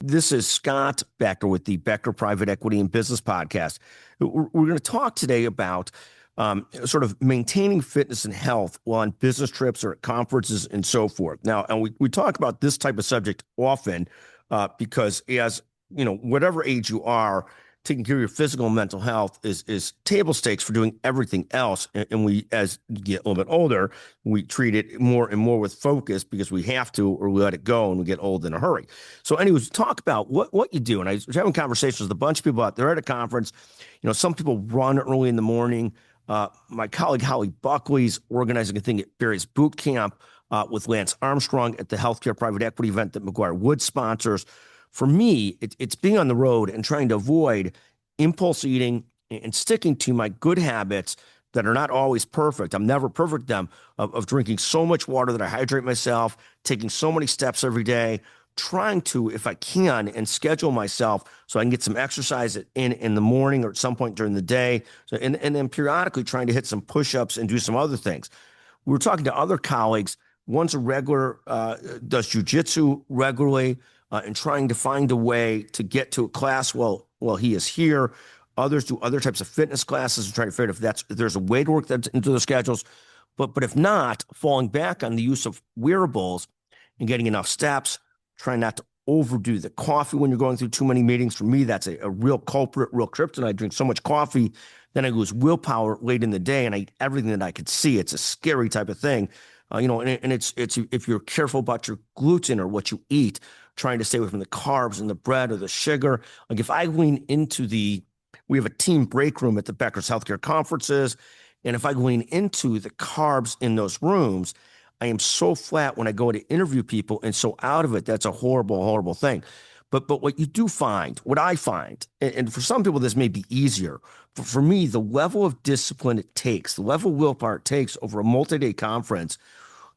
This is Scott Becker with the Becker Private Equity and Business Podcast. We're going to talk today about sort of maintaining fitness and health while on business trips or at conferences and so forth. Now, and we talk about this type of subject often because as, you know, whatever age you are, taking care of your physical and mental health is table stakes for doing everything else. And we, as you get a little bit older, we treat it more and more with focus because we have to, or we let it go and we get old in a hurry. So anyways, talk about what you do. And I was having conversations with a bunch of people out there at a conference. You know, some people run early in the morning. My colleague, Holly Buckley's organizing a thing at Barry's Boot Camp with Lance Armstrong at the healthcare private equity event that McGuire Woods sponsors. For me, it's being on the road and trying to avoid impulse eating and sticking to my good habits that are not always perfect. I'm never perfect them of drinking so much water that I hydrate myself, taking so many steps every day, trying to, if I can, and schedule myself so I can get some exercise in the morning or at some point during the day. So, and then periodically trying to hit some push-ups and do some other things. We were talking to other colleagues. One's a regular, does jujitsu regularly, and trying to find a way to get to a class while he is here. Others do other types of fitness classes and trying to figure out if there's a way to work that into their schedules. But if not, falling back on the use of wearables and getting enough steps, trying not to overdo the coffee when you're going through too many meetings. For me, that's a real culprit, real kryptonite. I drink so much coffee, then I lose willpower late in the day and I eat everything that I could see. It's a scary type of thing. And it's if you're careful about your gluten or what you eat, trying to stay away from the carbs and the bread or the sugar. Like if I lean into we have a team break room at the Becker's Healthcare Conferences, and if I lean into the carbs in those rooms, I am so flat when I go to interview people and so out of it. That's a horrible, horrible thing. But what you do find, what I find, and for some people this may be easier, but for me, the level of discipline it takes, the level of willpower it takes over a multi-day conference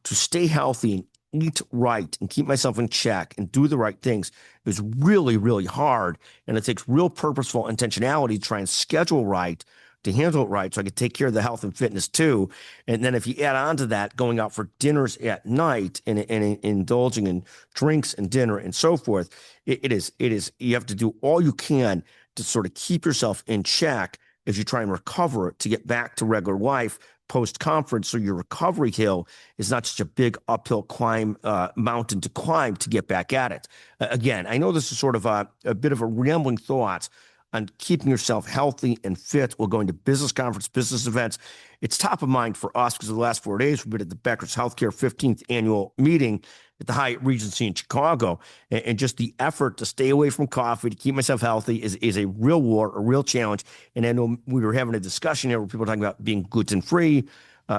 to stay healthy and eat right and keep myself in check and do the right things is really, really hard. And it takes real purposeful intentionality to try and schedule right, to handle it right, so I can take care of the health and fitness too. And then if you add on to that, going out for dinners at night and indulging in drinks and dinner and so forth, it is, you have to do all you can to sort of keep yourself in check as you try and recover to get back to regular life post-conference, so your recovery hill is not such a big uphill mountain to climb to get back at it. Again, I know this is sort of a bit of a rambling thought on keeping yourself healthy and fit while going to business conference, business events. It's top of mind for us because of the last 4 days we've been at the Becker's Healthcare 15th annual meeting at the Hyatt Regency in Chicago. And just the effort to stay away from coffee, to keep myself healthy is a real war, a real challenge. And I know we were having a discussion here where people were talking about being gluten-free,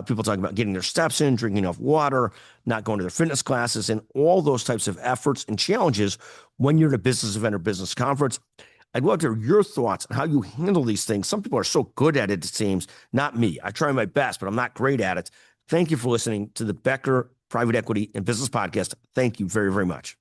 people talking about getting their steps in, drinking enough water, not going to their fitness classes, and all those types of efforts and challenges when you're at a business event or business conference. I'd love to hear your thoughts on how you handle these things. Some people are so good at it seems. Not me. I try my best, but I'm not great at it. Thank you for listening to the Becker Private Equity and Business Podcast. Thank you very, very much.